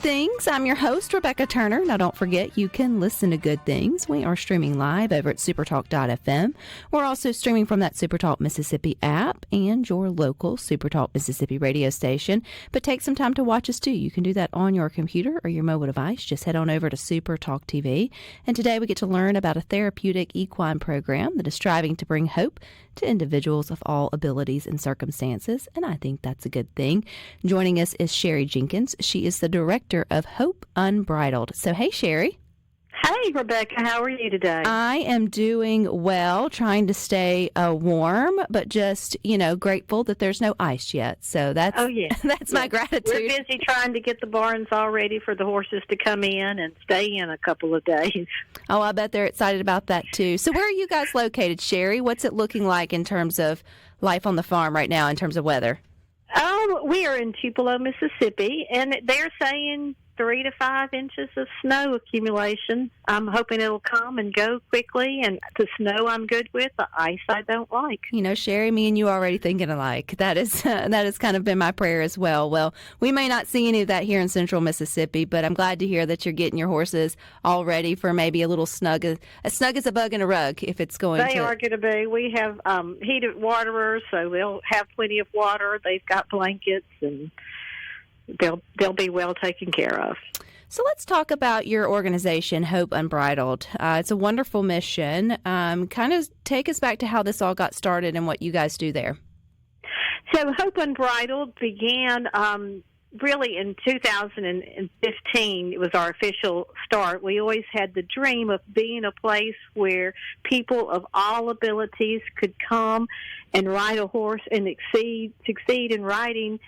Things. I'm your host, Rebecca Turner. Now, don't forget, you can listen to Good Things. We are streaming live over at SuperTalk.fm. We're also streaming from that SuperTalk Mississippi app and your local SuperTalk Mississippi radio station. But take some time to watch us, too. You can do that on your computer or your mobile device. Just head on over to SuperTalk TV. And today we get to learn about a therapeutic equine program that is striving to bring hope to individuals of all abilities and circumstances, and I think that's a good thing. Joining us is Sherry Jenkins. She is the director of Hope Unbridled. So, hey, Sherry. Hey, Rebecca. How are you today? I am doing well, trying to stay warm, but just, grateful that there's no ice yet. So that's that's my gratitude. We're busy trying to get the barns all ready for the horses to come in and stay in a couple of days. Oh, I bet they're excited about that, too. So where are you guys located, Sherry? What's it looking like in terms of life on the farm right now in terms of weather? We are in Tupelo, Mississippi, and they're saying 3 to 5 inches of snow accumulation. I'm hoping it'll come and go quickly, and the snow I'm good with, the ice I don't like. Sherry, me and you are already thinking alike. That has kind of been my prayer as well. Well, we may not see any of that here in central Mississippi, but I'm glad to hear that you're getting your horses all ready for maybe a little snug as a bug in a rug if it's going to. They are going to be. We have heated waterers, so they'll have plenty of water. They've got blankets, and they'll be well taken care of. So let's talk about your organization, Hope Unbridled. It's a wonderful mission. Kind of take us back to how this all got started and what you guys do there. So Hope Unbridled began really in 2015. It was our official start. We always had the dream of being a place where people of all abilities could come and ride a horse and succeed in riding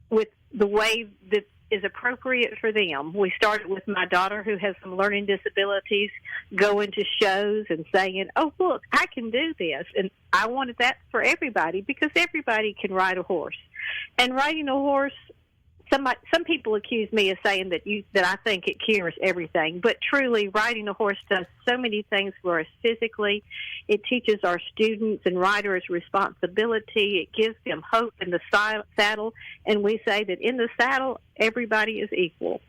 with the way that is appropriate for them. We started with my daughter, who has some learning disabilities, going to shows and saying, oh, look, I can do this. And I wanted that for everybody because everybody can ride a horse. And riding a horse, some people accuse me of saying that I think it cures everything, but truly riding a horse does so many things for us physically. It teaches our students and riders responsibility. It gives them hope in the saddle, and we say that in the saddle, everybody is equal.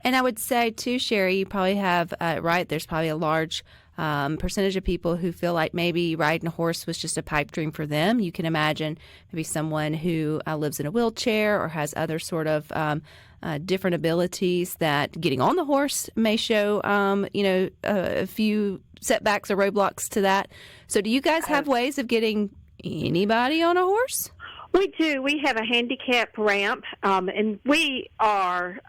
And I would say, too, Sherry, you probably have, there's probably a large percentage of people who feel like maybe riding a horse was just a pipe dream for them. You can imagine maybe someone who lives in a wheelchair or has other sort of different abilities that getting on the horse may show, a few setbacks or roadblocks to that. So do you guys have ways of getting anybody on a horse? We do. We have a handicap ramp, and we are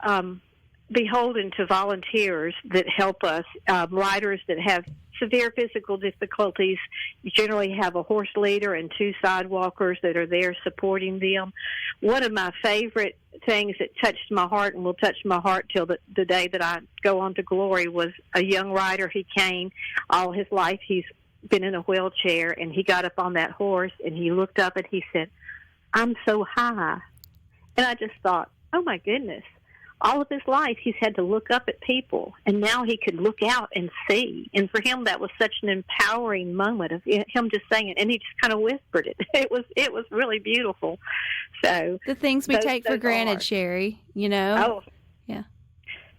beholden to volunteers that help us. Riders that have severe physical difficulties generally have a horse leader and 2 sidewalkers that are there supporting them. One of my favorite things that touched my heart and will touch my heart till the day that I go on to glory was a young rider. He came all his life. He's been in a wheelchair, and he got up on that horse, and he looked up and he said, I'm so high. And I just thought, oh, my goodness. All of his life, he's had to look up at people, and now he could look out and see. And for him, that was such an empowering moment of him just saying it, and he just kind of whispered it. It was really beautiful. So the things we take for granted, Sherry, Oh, yeah.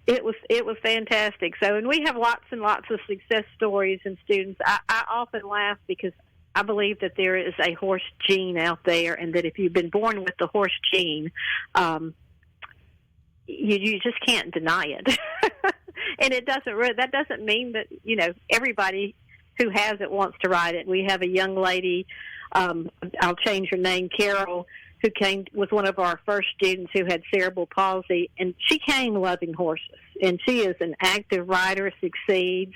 It was fantastic. So, and we have lots and lots of success stories and students. I often laugh because I believe that there is a horse gene out there, and that if you've been born with the horse gene, you just can't deny it. And that doesn't mean that, everybody who has it wants to ride it. We have a young lady, I'll change her name, Carol, who was one of our first students who had cerebral palsy, and she came loving horses. And she is an active rider, succeeds.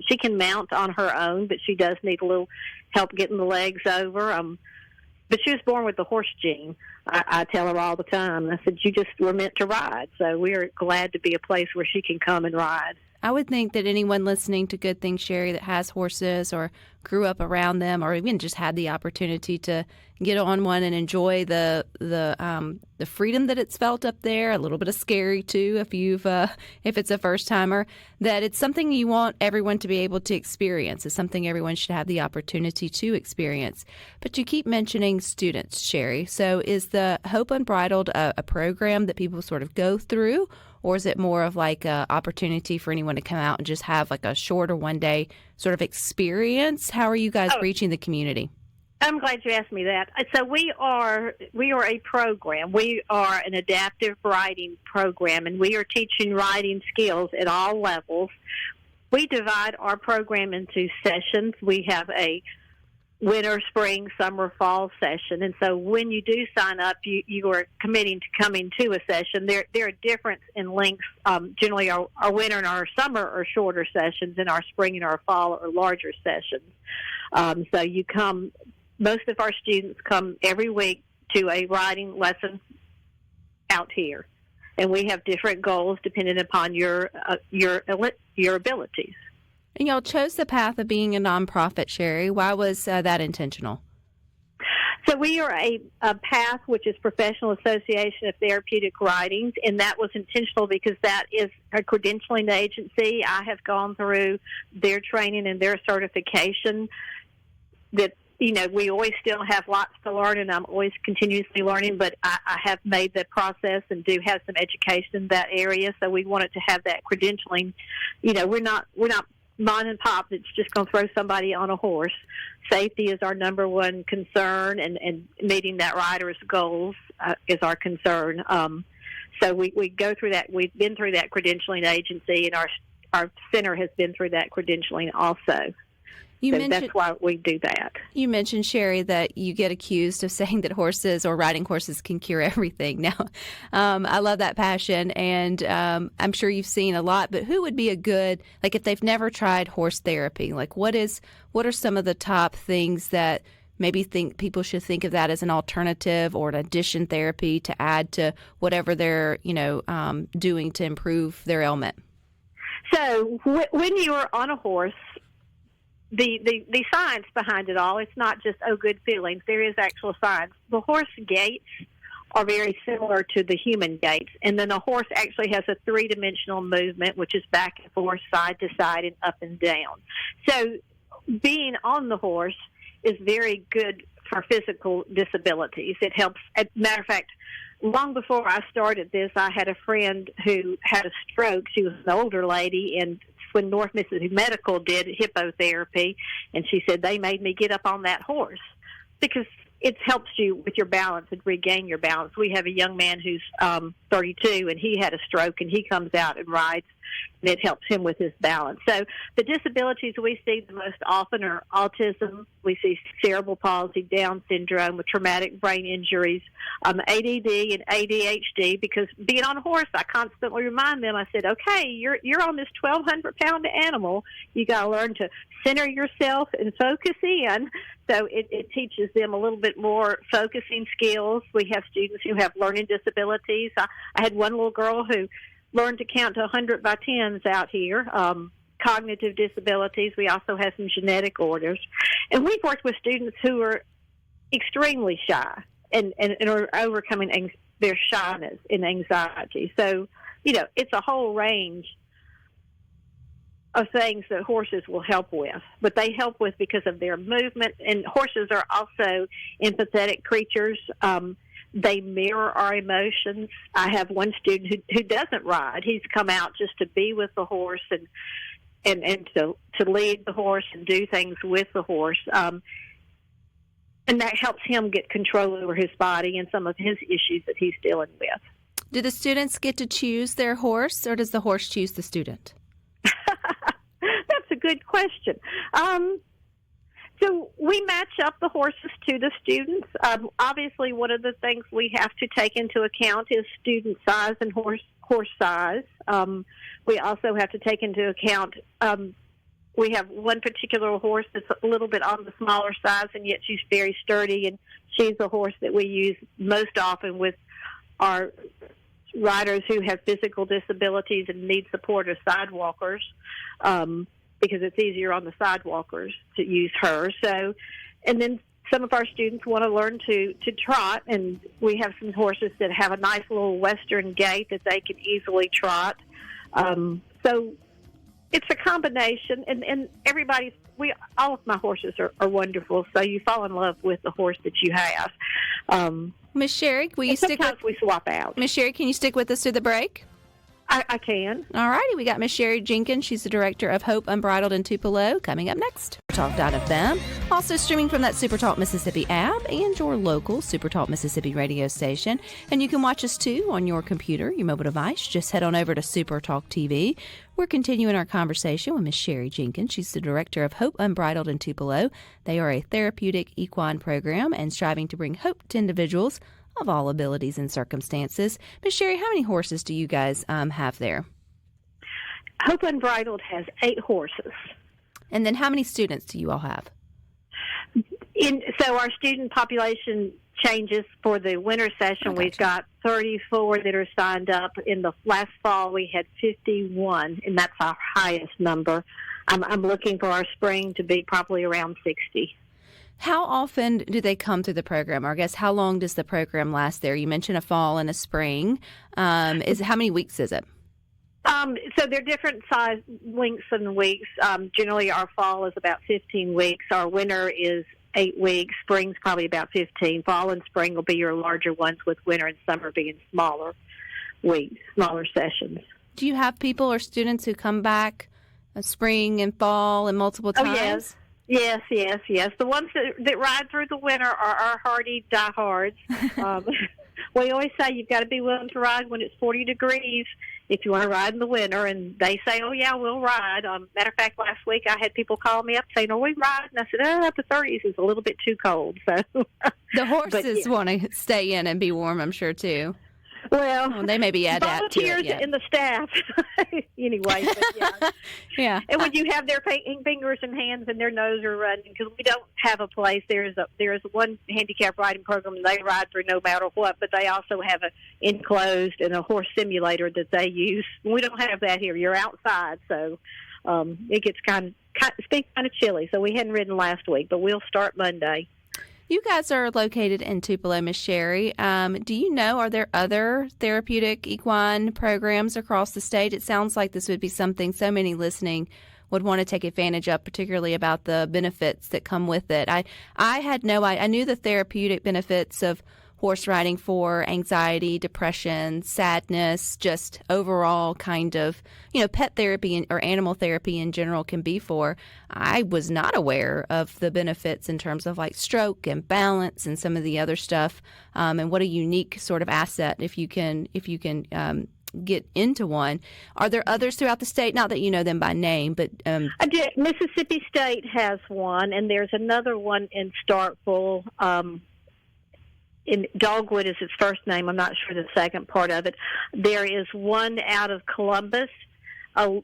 She can mount on her own, but she does need a little help getting the legs over. But she was born with the horse gene. I tell her all the time. I said, you just were meant to ride. So we're glad to be a place where she can come and ride. I would think that anyone listening to Good Things, Sherry, that has horses or grew up around them or even just had the opportunity to get on one and enjoy the freedom that it's felt up there, a little bit of scary too if it's a first timer, that it's something you want everyone to be able to experience. It's something everyone should have the opportunity to experience. But you keep mentioning students, Sherry. So is the Hope Unbridled a program that people sort of go through, or is it more of like a opportunity for anyone to come out and just have like a shorter one-day sort of experience? How are you guys reaching the community? I'm glad you asked me that. So we are a program. We are an adaptive writing program, and we are teaching writing skills at all levels. We divide our program into sessions. We have a winter, spring, summer, fall session. And so when you do sign up, you are committing to coming to a session. There are difference in lengths. Generally, our winter and our summer are shorter sessions, and our spring and our fall are larger sessions. So you come. Most of our students come every week to a writing lesson out here, and we have different goals depending upon your abilities. And y'all chose the path of being a nonprofit, Sherry. Why was that intentional? So we are a PATH, which is Professional Association of Therapeutic Writings, and that was intentional because that is a credentialing agency. I have gone through their training and their certification. That we always still have lots to learn, and I'm always continuously learning, but I have made the process and do have some education in that area, so we wanted to have that credentialing. We're not mom and pop that's just going to throw somebody on a horse. Safety is our number one concern, and meeting that rider's goals is our concern. So we go through that. We've been through that credentialing agency, and our center has been through that credentialing also. That's why we do that. You mentioned, Sherry, that you get accused of saying that horses or riding horses can cure everything. Now, I love that passion, and I'm sure you've seen a lot, but who would be a good, like if they've never tried horse therapy, like what are some of the top things that maybe think people should think of that as an alternative or an addition therapy to add to whatever they're, doing to improve their ailment? So when you are on a horse, the science behind it all, it's not just, good feelings. There is actual science. The horse gaits are very similar to the human gaits. And then the horse actually has a three-dimensional movement, which is back and forth, side to side, and up and down. So being on the horse is very good for physical disabilities. It helps. As a matter of fact, long before I started this, I had a friend who had a stroke. She was an older lady, and when North Mississippi Medical did hippotherapy, and she said, they made me get up on that horse because it helps you with your balance and regain your balance. We have a young man who's 32, and he had a stroke, and he comes out and rides, and it helps him with his balance. So the disabilities we see the most often are autism. We see cerebral palsy, Down syndrome, with traumatic brain injuries, ADD and ADHD. Because being on a horse, I constantly remind them. I said, "Okay, you're on this 1,200-pound animal. You got to learn to center yourself and focus in." So it teaches them a little bit more focusing skills. We have students who have learning disabilities. I had one little girl who learned to count to 100 by tens out here. Cognitive disabilities. We also have some genetic orders. And we've worked with students who are extremely shy and are overcoming their shyness and anxiety. So, it's a whole range of things that horses will help with. But they help with because of their movement. And horses are also empathetic creatures. They mirror our emotions. I have one student who doesn't ride. He's come out just to be with the horse and to lead the horse and do things with the horse. And that helps him get control over his body and some of his issues that he's dealing with. Do the students get to choose their horse, or does the horse choose the student? That's a good question. So we match up the horses to the students. Obviously, one of the things we have to take into account is student size and horse size. We also have to take into account, we have one particular horse that's a little bit on the smaller size, and yet she's very sturdy, and she's a horse that we use most often with our riders who have physical disabilities and need support as sidewalkers. Because it's easier on the sidewalkers to use her. So, and then some of our students want to learn to trot, and we have some horses that have a nice little western gait that they can easily trot. So it's a combination, and all of my horses are wonderful, so you fall in love with the horse that you have. Miss Sherry, will you stick with... Sometimes we swap out. Miss Sherry, can you stick with us through the break? I can. All righty, we got Miss Sherry Jenkins. She's the director of Hope Unbridled in Tupelo. Coming up next, SuperTalk.fm. Also streaming from that SuperTalk Mississippi app and your local SuperTalk Mississippi radio station. And you can watch us too on your computer, your mobile device. Just head on over to SuperTalk TV. We're continuing our conversation with Miss Sherry Jenkins. She's the director of Hope Unbridled in Tupelo. They are a therapeutic equine program and striving to bring hope to individuals of all abilities and circumstances. Miss Sherry, how many horses do you guys have there? Hope Unbridled has 8 horses. And then how many students do you all have? So our student population changes for the winter session. We've got 34 that are signed up. In the last fall, we had 51, and that's our highest number. I'm looking for our spring to be probably around 60. How often do they come through the program? Or I guess how long does the program last there? You mentioned a fall and a spring. How many weeks is it? So they're different size lengths and weeks. Generally, our fall is about 15 weeks. Our winter is 8 weeks. Spring's probably about 15. Fall and spring will be your larger ones, with winter and summer being smaller weeks, smaller sessions. Do you have people or students who come back spring and fall and multiple times? Oh, yes. Yes. The ones that ride through the winter are our hardy diehards. We always say you've got to be willing to ride when it's 40 degrees if you want to ride in the winter. And they say, oh, yeah, we'll ride. Matter of fact, last week I had people call me up saying, we ride? And I said, up to 30s is a little bit too cold. So the horses want to stay in and be warm, I'm sure, too. Well, they may be adapt to it. Volunteers and the staff, anyway. But yeah. And when you have their fingers and hands and their nose are running, because we don't have a place. There is one handicap riding program and they ride through no matter what, but they also have an enclosed and a horse simulator that they use. We don't have that here. You're outside, so it gets kind of chilly. So we hadn't ridden last week, but we'll start Monday. You guys are located in Tupelo, Miss Sherry. Do you know, are there other therapeutic equine programs across the state? It sounds like this would be something so many listening would want to take advantage of, particularly about the benefits that come with it. I knew the therapeutic benefits of horse riding for anxiety, depression, sadness, just overall kind of, pet therapy or animal therapy in general can be for. I was not aware of the benefits in terms of like stroke and balance and some of the other stuff. And what a unique sort of asset if you can get into one. Are there others throughout the state? Not that you know them by name, but Mississippi State has one, and there's another one in Starkville. In Dogwood is its first name. I'm not sure the second part of it. There is one out of Columbus.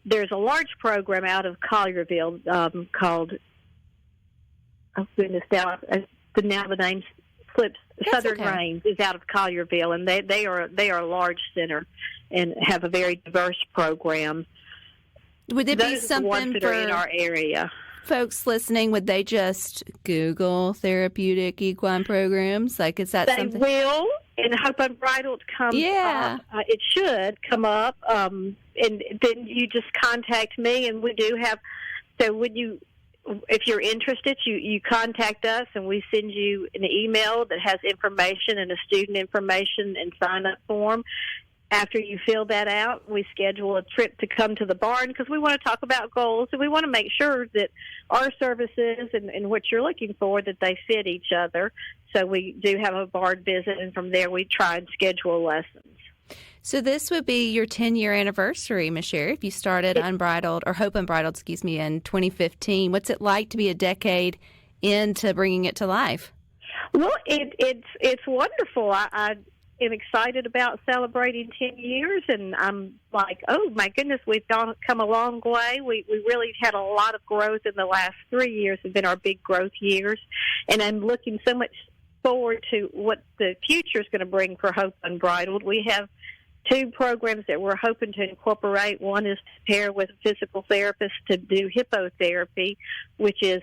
There's a large program out of Collierville called, oh goodness, now the name slips. Southern Range is out of Collierville, and they are a large center and have a very diverse program. Would it be something ones that for are in our area? Folks listening, would they just Google therapeutic equine programs? Like, is that something? They will, and Hope Unbridled comes up. It should come up, and then you just contact me, and we do have, so if you're interested, you contact us, and we send you an email that has information and a student information and sign-up form. After you fill that out, we schedule a trip to come to the barn because we want to talk about goals, and we want to make sure that our services and what you're looking for, that they fit each other. So we do have a barn visit, and from there we try and schedule lessons. So this would be your 10-year anniversary, Ms. Sherry, if you started Unbridled, or Hope Unbridled, in 2015. What's it like to be a decade into bringing it to life? Well, it's wonderful. I am excited about celebrating 10 years, and I'm like, oh, my goodness, we've come a long way. We really had a lot of growth in the last 3 years have been our big growth years, and I'm looking so much forward to what the future is going to bring for Hope Unbridled. We have 2 programs that we're hoping to incorporate. One is to pair with a physical therapist to do hippotherapy, which is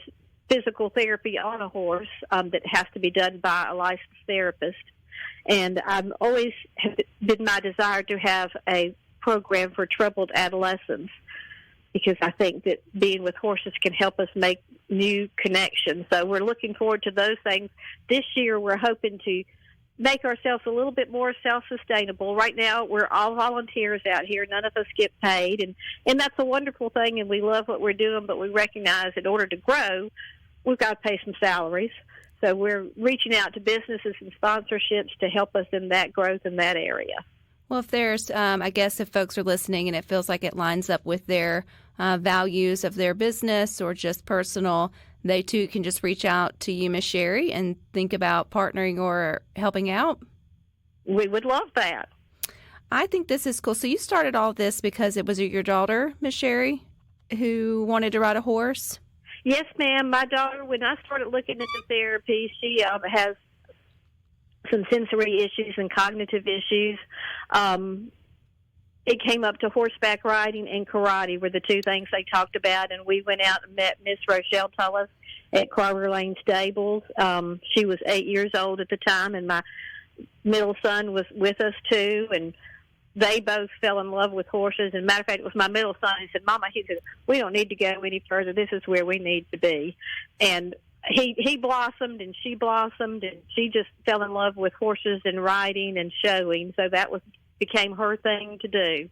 physical therapy on a horse that has to be done by a licensed therapist. And I've always been my desire to have a program for troubled adolescents, because I think that being with horses can help us make new connections. So we're looking forward to those things. This year we're hoping to make ourselves a little bit more self-sustainable. Right now, we're all volunteers out here. None of us get paid, and that's a wonderful thing, and we love what we're doing, but we recognize in order to grow, we've got to pay some salaries. So we're reaching out to businesses and sponsorships to help us in that growth in that area. Well, if there's, I guess if folks are listening and it feels like it lines up with their values of their business or just personal, they too can just reach out to you, Miss Sherry, and think about partnering or helping out. We would love that. I think this is cool. So you started all this because it was your daughter, Miss Sherry, who wanted to ride a horse? Yes, ma'am. My daughter, when I started looking into therapy, she has some sensory issues and cognitive issues. It came up to horseback riding and karate were the two things they talked about, and we went out and met Miss Rochelle Tullis at Carver Lane Stables. She was 8 years old at the time, and my middle son was with us too, and they both fell in love with horses. And matter of fact, it was my middle son. He said, Mama, he said, we don't need to go any further. This is where we need to be. And he blossomed and she blossomed, and she just fell in love with horses and riding and showing. So that became her thing to do.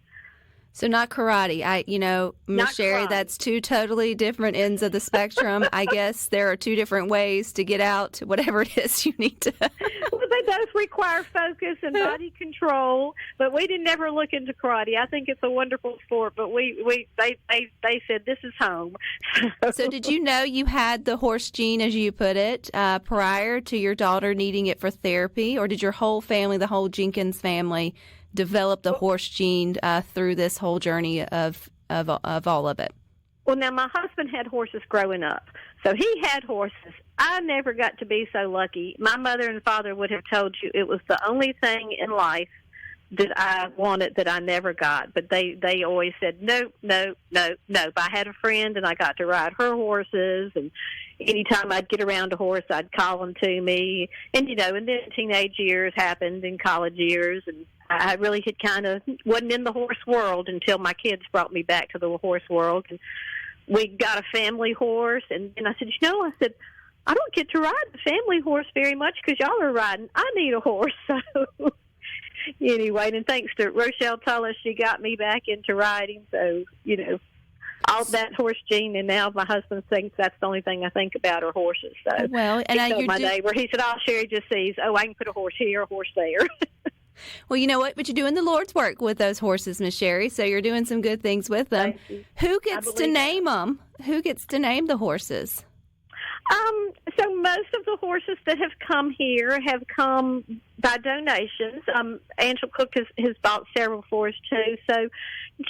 So not karate. Miss Sherry, that's two totally different ends of the spectrum. I guess there are two different ways to get out whatever it is you need to. Well, they both require focus and body control, but we didn't ever look into karate. I think it's a wonderful sport, but they said this is home. So did you know you had the horse gene, as you put it, prior to your daughter needing it for therapy, or did your whole family, the whole Jenkins family, develop the horse gene through this whole journey of all of it? Well, now, my husband had horses growing up, so he had horses. I never got to be so lucky. My mother and father would have told you it was the only thing in life that I wanted that I never got, but they always said, no. But I had a friend, and I got to ride her horses, and anytime I'd get around a horse, I'd call them to me. And, and then teenage years happened and college years, and I really had kind of wasn't in the horse world until my kids brought me back to the horse world. And we got a family horse, and I said, I don't get to ride the family horse very much because y'all are riding. I need a horse. So anyway, and thanks to Rochelle Tullis, she got me back into riding. So, all that horse gene, and now my husband thinks that's the only thing I think about are horses. So, well, and my neighbor, he said, Sherry just sees, I can put a horse here, a horse there. Well, you know what? But you're doing the Lord's work with those horses, Miss Sherry, so you're doing some good things with them. Who gets to name them? Who gets to name the horses? So most of the horses that have come here have come by donations. Angela Cook has bought several for us, too. So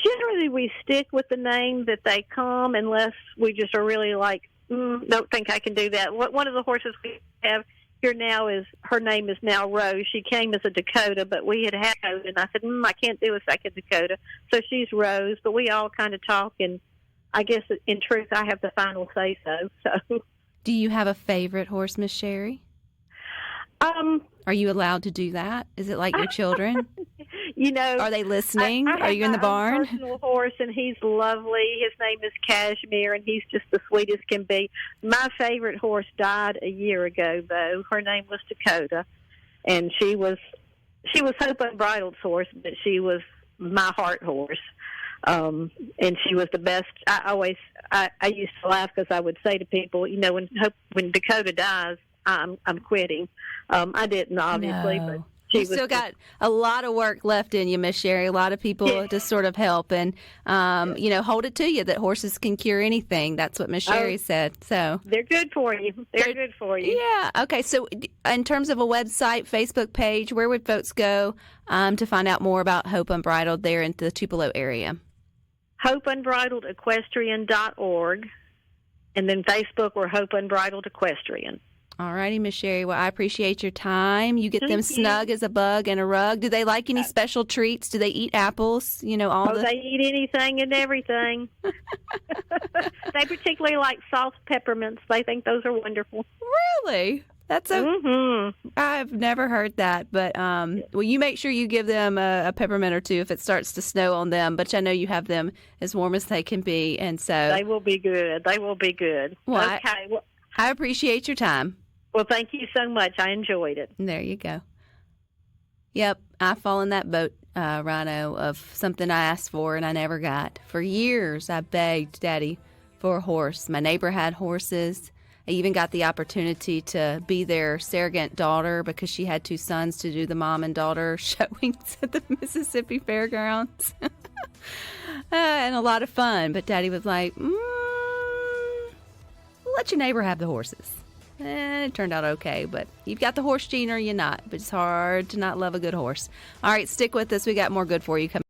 generally we stick with the name that they come unless we just are really like, don't think I can do that. One of the horses we have here now her name is now Rose. She came as a Dakota, but we had Dakota, and I said, I can't do a second Dakota. So she's Rose, but we all kind of talk, and I guess in truth I have the final say-so. So. Do you have a favorite horse, Miss Sherry? Are you allowed to do that? Is it like your children? Are they listening? I Are you in the barn? I have a personal horse, and he's lovely. His name is Cashmere, and he's just the sweetest can be. My favorite horse died a year ago, though. Her name was Dakota, and she was Hope Unbridled's horse, but she was my heart horse. And she was the best. I used to laugh because I would say to people, when Dakota dies, I'm quitting. I didn't, obviously, but you still got a lot of work left in you, Miss Sherry. A lot of people to sort of help and, hold it to you that horses can cure anything. That's what Miss Sherry said. So they're good for you. They're good for you. Yeah. Okay. So in terms of a website, Facebook page, where would folks go to find out more about Hope Unbridled there in the Tupelo area? HopeUnbridledEquestrian.org, and then Facebook, we're Hope Unbridled Equestrian. All righty, Miss Sherry. Well, I appreciate your time. You get them snug as a bug in a rug. Do they like any special treats? Do they eat apples? They eat anything and everything. They particularly like soft peppermints. They think those are wonderful. Really? That's I've never heard that, but you make sure you give them a peppermint or two if it starts to snow on them. But I know you have them as warm as they can be, and so they will be good. They will be good. Well, okay. I appreciate your time. Well, thank you so much. I enjoyed it. There you go. Yep, I fall in that boat, Rhino, of something I asked for and I never got. For years, I begged Daddy for a horse. My neighbor had horses. I even got the opportunity to be their surrogate daughter because she had 2 sons to do the mom and daughter showings at the Mississippi Fairgrounds. And a lot of fun. But Daddy was like, let your neighbor have the horses. And it turned out okay. But you've got the horse gene or you're not. But it's hard to not love a good horse. All right, stick with us. We got more good for you coming.